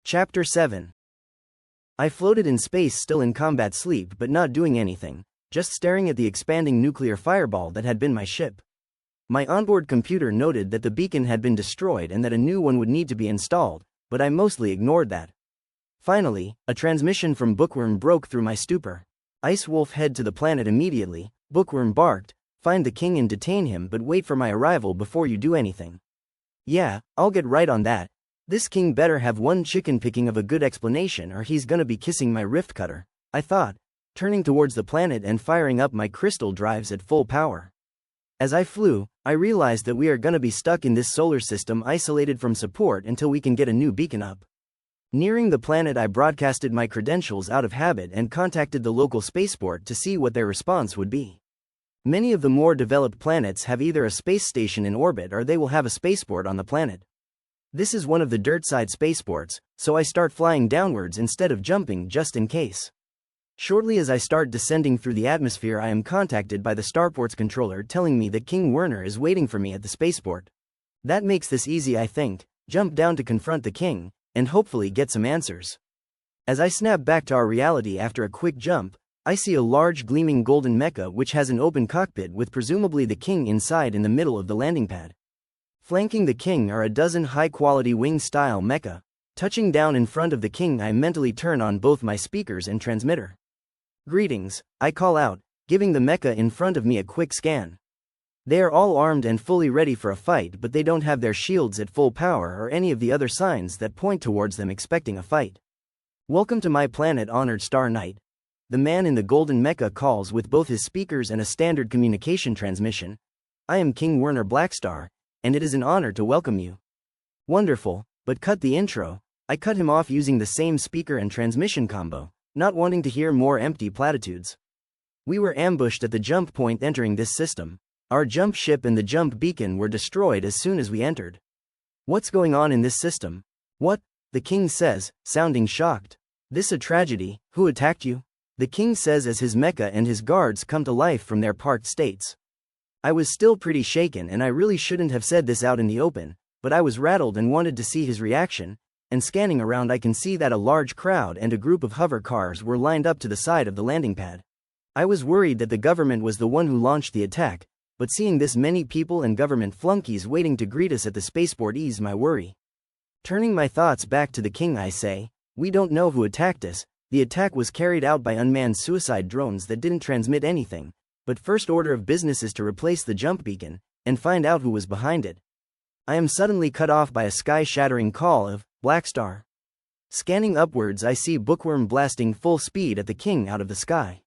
Chapter 7. I floated in space, still in combat sleep but not doing anything, just staring at the expanding nuclear fireball that had been my ship. My onboard computer noted that the beacon had been destroyed and that a new one would need to be installed, but I mostly ignored that. Finally, a transmission from Bookworm broke through my stupor. Ice Wolf, head to the planet immediately, Bookworm barked. Find the king and detain him, but wait for my arrival before you do anything. Yeah, I'll get right on that. This king better have one chicken picking of a good explanation or he's gonna be kissing my rift cutter, I thought, turning towards the planet and firing up my crystal drives at full power. As I flew, I realized that we are gonna be stuck in this solar system, isolated from support until we can get a new beacon up. Nearing the planet, I broadcasted my credentials out of habit and contacted the local spaceport to see what their response would be. Many of the more developed planets have either a space station in orbit or they will have a spaceport on the planet. This is one of the dirt-side spaceports, so I start flying downwards instead of jumping just in case. Shortly as I start descending through the atmosphere, I am contacted by the starport's controller telling me that King Werner is waiting for me at the spaceport. That makes this easy, I think. Jump down to confront the king, and hopefully get some answers. As I snap back to our reality after a quick jump, I see a large gleaming golden mecha which has an open cockpit with presumably the king inside in the middle of the landing pad. Flanking the king are a dozen high-quality wing-style mecha. Touching down in front of the king, I mentally turn on both my speakers and transmitter. Greetings, I call out, giving the mecha in front of me a quick scan. They are all armed and fully ready for a fight, but they don't have their shields at full power or any of the other signs that point towards them expecting a fight. Welcome to my planet, Honored Star Knight. The man in the golden mecha calls with both his speakers and a standard communication transmission. I am King Werner Blackstar, and it is an honor to welcome you. Wonderful, but cut the intro. I cut him off using the same speaker and transmission combo, not wanting to hear more empty platitudes. We were ambushed at the jump point entering this system. Our jump ship and the jump beacon were destroyed as soon as we entered. What's going on in this system? What? The king says, sounding shocked. This a tragedy? Who attacked you? The king says as his mecha and his guards come to life from their parked states. I was still pretty shaken and I really shouldn't have said this out in the open, but I was rattled and wanted to see his reaction, and scanning around I can see that a large crowd and a group of hover cars were lined up to the side of the landing pad. I was worried that the government was the one who launched the attack, but seeing this many people and government flunkies waiting to greet us at the spaceport eased my worry. Turning my thoughts back to the king, I say, we don't know who attacked us. The attack was carried out by unmanned suicide drones that didn't transmit anything, but first order of business is to replace the jump beacon, and find out who was behind it. I am suddenly cut off by a sky-shattering call of, Blackstar. Scanning upwards I see Bookworm blasting full speed at the king out of the sky.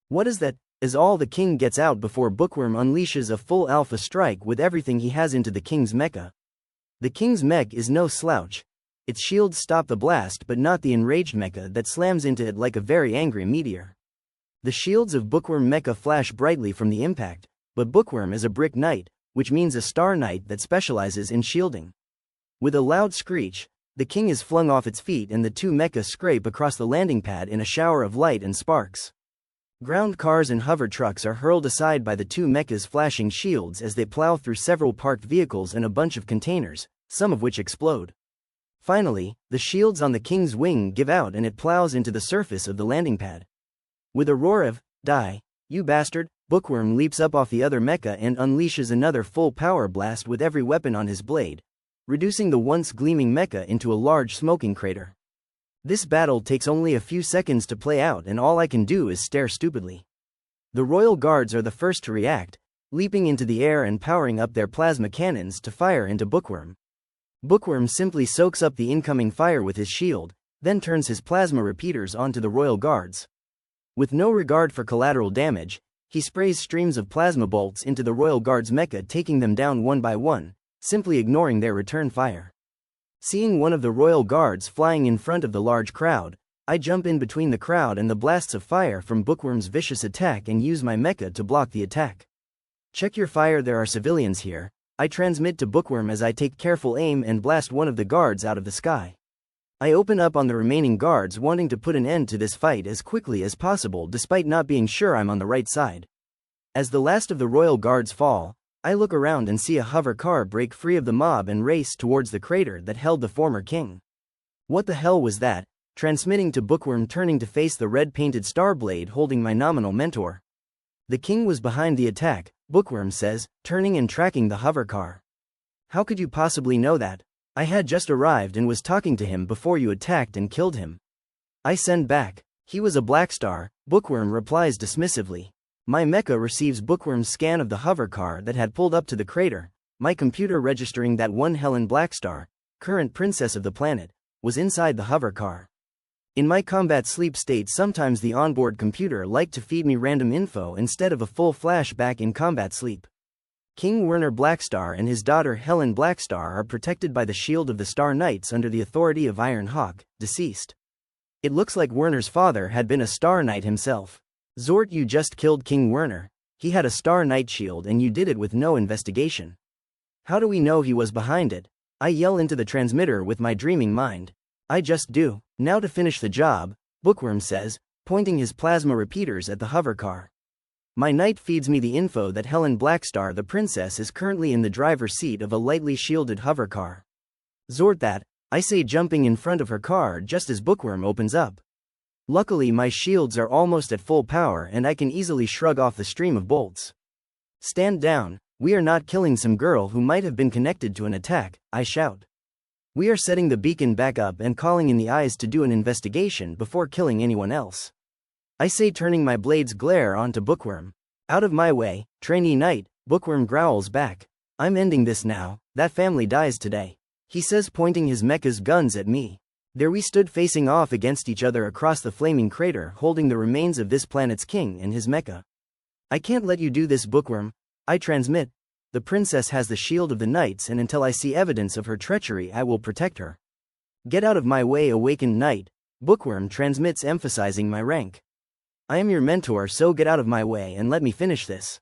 What is that? As all the king gets out before Bookworm unleashes a full alpha strike with everything he has into the king's mecha. The king's mech is no slouch. Its shields stop the blast but not the enraged mecha that slams into it like a very angry meteor. The shields of Bookworm mecha flash brightly from the impact, but Bookworm is a brick knight, which means a star knight that specializes in shielding. With a loud screech, the king is flung off its feet and the two mechas scrape across the landing pad in a shower of light and sparks. Ground cars and hover trucks are hurled aside by the two mechas' flashing shields as they plow through several parked vehicles and a bunch of containers, some of which explode. Finally, the shields on the king's wing give out and it plows into the surface of the landing pad. With a roar of, "Die, you bastard," Bookworm leaps up off the other mecha and unleashes another full power blast with every weapon on his blade, reducing the once gleaming mecha into a large smoking crater. This battle takes only a few seconds to play out and all I can do is stare stupidly. The royal guards are the first to react, leaping into the air and powering up their plasma cannons to fire into Bookworm. Bookworm simply soaks up the incoming fire with his shield, then turns his plasma repeaters onto the royal guards. With no regard for collateral damage, he sprays streams of plasma bolts into the royal guards' mecha, taking them down one by one, simply ignoring their return fire. Seeing one of the royal guards flying in front of the large crowd, I jump in between the crowd and the blasts of fire from Bookworm's vicious attack and use my mecha to block the attack. Check your fire, there are civilians here, I transmit to Bookworm as I take careful aim and blast one of the guards out of the sky. I open up on the remaining guards, wanting to put an end to this fight as quickly as possible despite not being sure I'm on the right side. As the last of the royal guards fall, I look around and see a hover car break free of the mob and race towards the crater that held the former king. What the hell was that? Transmitting to Bookworm, turning to face the red-painted Starblade holding my nominal mentor. The king was behind the attack, Bookworm says, turning and tracking the hover car. How could you possibly know that? I had just arrived and was talking to him before you attacked and killed him. I send back. He was a black star, Bookworm replies dismissively. My mecha receives Bookworm's scan of the hover car that had pulled up to the crater, my computer registering that one Helen Blackstar, current princess of the planet, was inside the hover car. In my combat sleep state, sometimes the onboard computer liked to feed me random info instead of a full flashback in combat sleep. King Werner Blackstar and his daughter Helen Blackstar are protected by the shield of the Star Knights under the authority of Iron Hawk, deceased. It looks like Werner's father had been a Star Knight himself. Zort, you just killed King Werner. He had a Star Knight shield and you did it with no investigation. How do we know he was behind it? I yell into the transmitter with my dreaming mind. I just do. Now to finish the job, Bookworm says, pointing his plasma repeaters at the hover car. My knight feeds me the info that Helen Blackstar, the princess, is currently in the driver's seat of a lightly shielded hover car. Zort that, I say, jumping in front of her car just as Bookworm opens up. Luckily my shields are almost at full power and I can easily shrug off the stream of bolts. Stand down, we are not killing some girl who might have been connected to an attack, I shout. We are setting the beacon back up and calling in the eyes to do an investigation before killing anyone else. I say, turning my blade's glare onto Bookworm. Out of my way, trainee knight, Bookworm growls back. I'm ending this now, that family dies today. He says, pointing his mecha's guns at me. There we stood facing off against each other across the flaming crater, holding the remains of this planet's king and his mecha. I can't let you do this, Bookworm. I transmit. The princess has the shield of the knights, and until I see evidence of her treachery I will protect her. Get out of my way, awakened knight, Bookworm transmits, emphasizing my rank. I am your mentor, so get out of my way and let me finish this.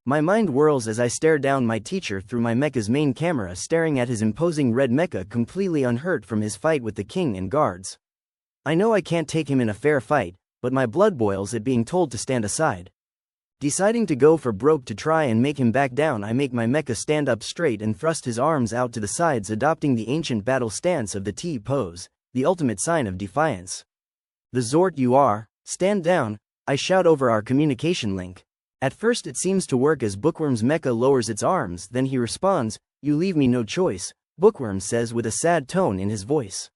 My mind whirls as I stare down my teacher through my mecha's main camera, staring at his imposing red mecha completely unhurt from his fight with the king and guards. I know I can't take him in a fair fight, but my blood boils at being told to stand aside. Deciding to go for broke to try and make him back down, I make my mecha stand up straight and thrust his arms out to the sides, adopting the ancient battle stance of the T pose, the ultimate sign of defiance. The Zort you are, stand down, I shout over our communication link. At first it seems to work as Bookworm's mecha lowers its arms, then he responds, you leave me no choice, Bookworm says with a sad tone in his voice.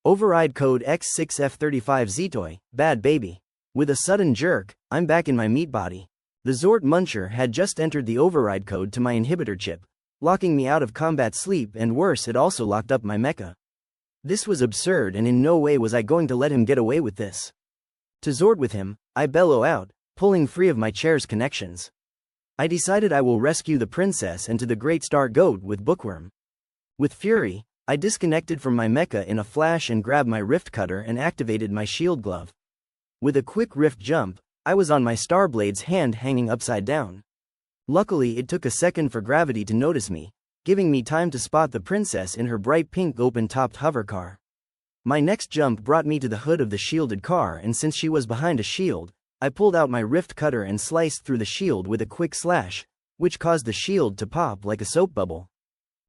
Override code X6F35 Zitoy, bad baby. With a sudden jerk, I'm back in my meat body. The Zort Muncher had just entered the override code to my inhibitor chip, locking me out of combat sleep, and worse, it also locked up my mecha. This was absurd, and in no way was I going to let him get away with this. To Zord with him, I bellow out, pulling free of my chair's connections. I decided I will rescue the princess and to the great star goat with Bookworm. With fury, I disconnected from my mecha in a flash and grabbed my rift cutter and activated my shield glove. With a quick rift jump, I was on my Starblade's hand hanging upside down. Luckily it took a second for gravity to notice me, giving me time to spot the princess in her bright pink open-topped hover car. My next jump brought me to the hood of the shielded car, and since she was behind a shield, I pulled out my rift cutter and sliced through the shield with a quick slash, which caused the shield to pop like a soap bubble.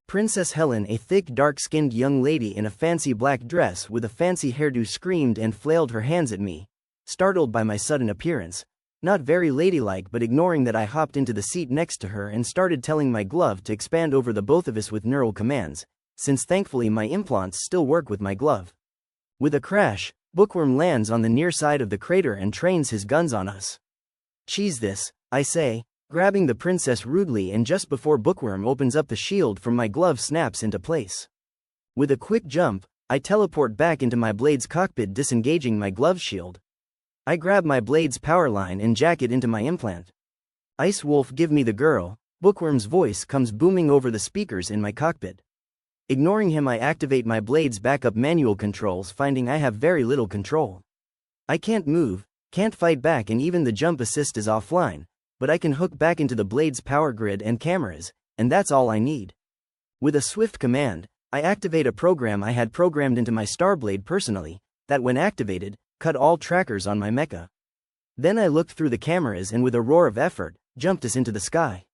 Princess Helen, a thick dark-skinned young lady in a fancy black dress with a fancy hairdo, screamed and flailed her hands at me, startled by my sudden appearance, not very ladylike, but ignoring that I hopped into the seat next to her and started telling my glove to expand over the both of us with neural commands, since thankfully my implants still work with my glove. With a crash, Bookworm lands on the near side of the crater and trains his guns on us. Cheese this, I say, grabbing the princess rudely, and just before Bookworm opens up, the shield from my glove snaps into place. With a quick jump, I teleport back into my blade's cockpit, disengaging my glove shield. I grab my blade's power line and jack it into my implant. Ice Wolf, give me the girl, Bookworm's voice comes booming over the speakers in my cockpit. Ignoring him, I activate my blade's backup manual controls, finding I have very little control. I can't move, can't fight back, and even the jump assist is offline, but I can hook back into the blade's power grid and cameras, and that's all I need. With a swift command, I activate a program I had programmed into my Starblade personally, that when activated, cut all trackers on my mecha. Then I looked through the cameras and with a roar of effort, jumped us into the sky.